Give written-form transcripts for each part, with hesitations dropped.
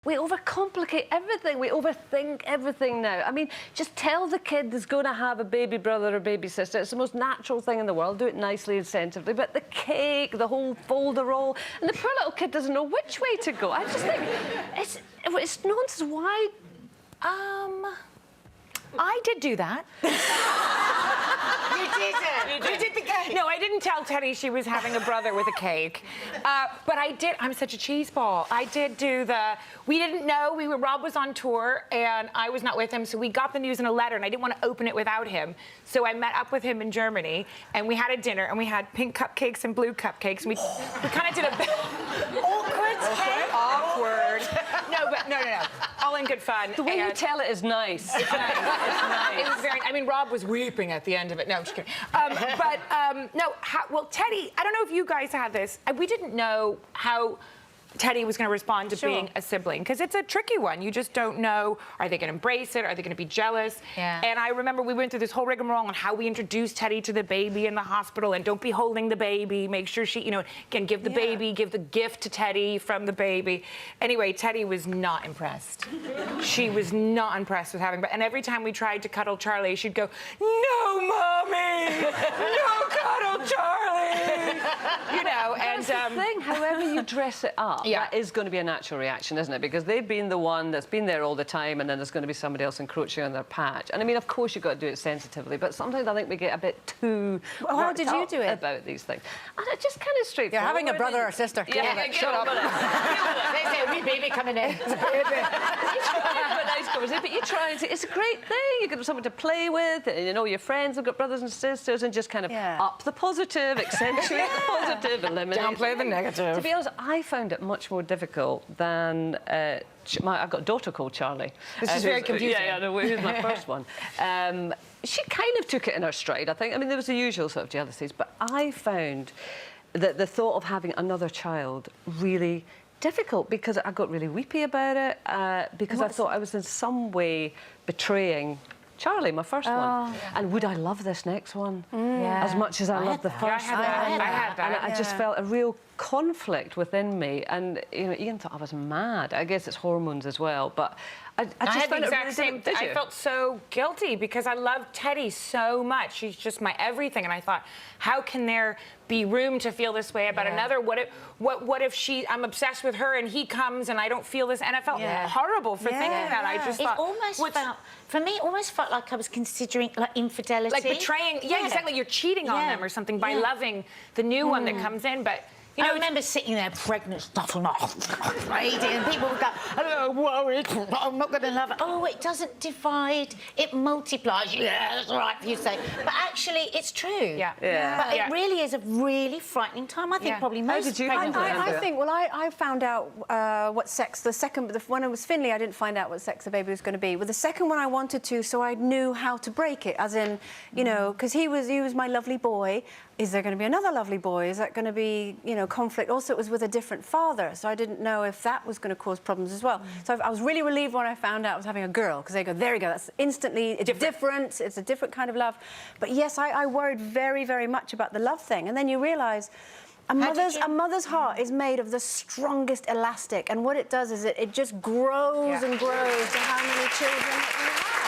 We overcomplicate everything. We overthink everything now. I mean, just tell the kid there's going to have a baby brother or baby sister. It's the most natural thing in the world. Do it nicely and sensitively. But the cake, the whole folderol, and the poor little kid doesn't know which way to go. I just think it's nonsense. Why? I did do that. You did it. You did the cake. No, I didn't tell Teddy she was having a brother with a cake. But I did. I'm such a cheeseball. I did do the... We didn't know. Rob was on tour, and I was not with him, so we got the news in a letter, and I didn't want to open it without him. So I met up with him in Germany, and we had a dinner, and we had pink cupcakes and blue cupcakes. And we kind of did a... Awkward. No. All in good fun. The way you tell it is nice. It's nice. It's nice. It was very... I mean, Rob was weeping at the end of it. No, I'm just kidding. Well, Teddy, I don't know if you guys had this. We didn't know how Teddy was going to respond to being a sibling, because it's a tricky one. You just don't know, are they going to embrace it? Are they going to be jealous? Yeah. And I remember we went through this whole rigmarole on how we introduced Teddy to the baby in the hospital, and don't be holding the baby. Make sure she, can give the baby, give the gift to Teddy from the baby. Anyway, Teddy was not impressed. She was not impressed with having, and every time we tried to cuddle Charlie, she'd go, "No, Mommy! No cuddle Charlie!" That's the thing. However you dress it up, that is going to be a natural reaction, isn't it? Because they've been the one that's been there all the time, and then there's going to be somebody else encroaching on their patch. And I mean, of course, you've got to do it sensitively, but sometimes I think we get a bit too how did you do it about these things? And it's just kind of straightforward. You're having a brother or sister. Shut up. They say, "Wee baby coming in." But you try and it's a great thing. You get someone to play with, and your friends have got brothers and sisters, and just kind of up the positive, accentuate the positive, eliminate. Downplay the negative. To be honest, I found it much more difficult than I've got a daughter called Charlie. This is very confusing. Yeah, who's my first one. She kind of took it in her stride, I think. I mean, there was the usual sort of jealousies, but I found that the thought of having another child really difficult, because I got really weepy about it, because I thought I was in some way betraying Charlie, my first one. And would I love this next one as much as I loved the first one? I had that. And I just felt a real conflict within me. And, Ian thought I was mad. I guess it's hormones as well. But I just found the it exact really same thing. I felt so guilty because I love Teddy so much. She's just my everything. And I thought, how can there be room to feel this way about another? What if I'm obsessed with her and he comes and I don't feel this? And I felt horrible for thinking that. I just thought... It almost felt... For me, it almost felt like I was considering, infidelity. Like betraying... Yeah, exactly. You're cheating on them or something by loving the new one that comes in. But... I remember sitting there pregnant stuff and and people would go, "I'm worried, I'm not going to love it." Oh, it doesn't divide, it multiplies. Yeah, that's right, you say. But actually, it's true. Yeah. But it really is a really frightening time. I think probably most pregnant women. I think, I found out what sex, when it was Finley, I didn't find out what sex the baby was going to be. With the second one, I wanted to, so I knew how to break it, as in, because he was my lovely boy. Is there going to be another lovely boy? Is that going to be, conflict? Also, it was with a different father, so I didn't know if that was going to cause problems as well. So I was really relieved when I found out I was having a girl, because they go, there you go, that's instantly, it's different, it's a different kind of love. But yes, I worried very, very much about the love thing. And then you realise a mother's heart is made of the strongest elastic, and what it does is it just grows and grows to how many children that you have.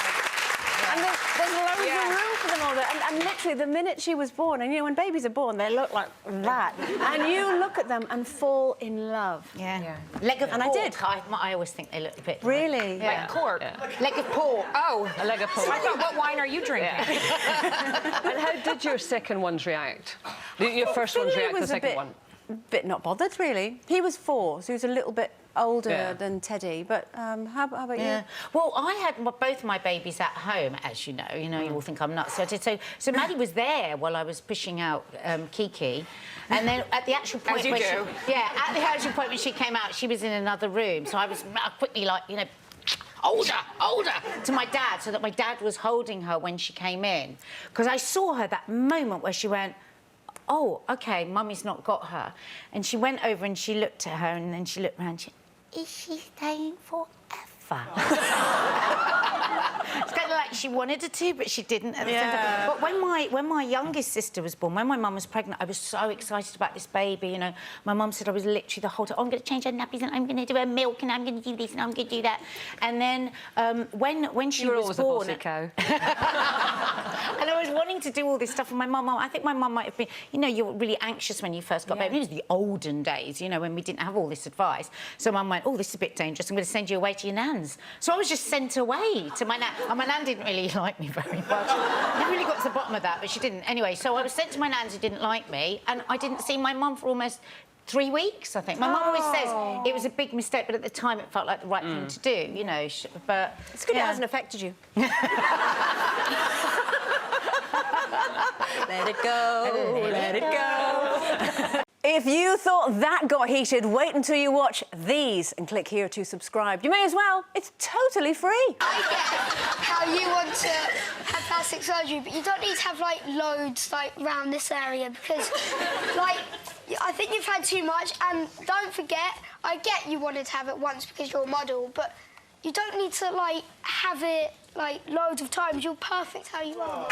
And there's loads of room for them all there. And literally, the minute she was born, and when babies are born, they look like that. And you look at them and fall in love. Leg of pork. I did. I always think they look a bit... Really? Like cork. Leg of pork. Oh. A leg of pork. I thought, what wine are you drinking? And how did your second ones react? Your first ones react to the second one? A bit not bothered, really. He was 4, so he was a little bit older than Teddy. But how about you? Well, I had both my babies at home, as you know. You all think I'm nuts. So I did. So Maddie was there while I was pushing out Kiki, and then at the actual point, at the actual point when she came out, she was in another room. So I quickly older to my dad, so that my dad was holding her when she came in, because I saw her that moment where she went, "Oh, OK, Mummy's not got her." And she went over and she looked at her, and then she looked around. Is she staying forever? It's kind of like she wanted her to, but she didn't at the same time. But when my youngest sister was born, when my mum was pregnant, I was so excited about this baby. You know, my mum said I was literally the whole time, oh, I'm going to change her nappies and I'm going to do her milk and I'm going to do this and I'm going to do that. And then when she was born, a bossy cow. and I was wanting to do all this stuff, and my mum, I think my mum might have been, you know, you're really anxious when you first got baby. It was the olden days, you know, when we didn't have all this advice. So mum went, oh, this is a bit dangerous. I'm going to send you away to your nan's. So I was just sent away to my nan. And my nan didn't really like me very much. I never really got to the bottom of that, but she didn't. Anyway, so I was sent to my nan's who didn't like me, and I didn't see my mum for almost 3 weeks, I think. My mum always says it was a big mistake, but at the time it felt like the right thing to do, you know. But it's good it hasn't affected you. Let it go, let it go. If you thought that got heated, wait until you watch these and click here to subscribe. You may as well. It's totally free. I get how you want to have plastic surgery, but you don't need to have, like, loads, like, around this area because, like, I think you've had too much, and don't forget, I get you wanted to have it once because you're a model, but you don't need to, like, have it, like, loads of times. You're perfect how you are.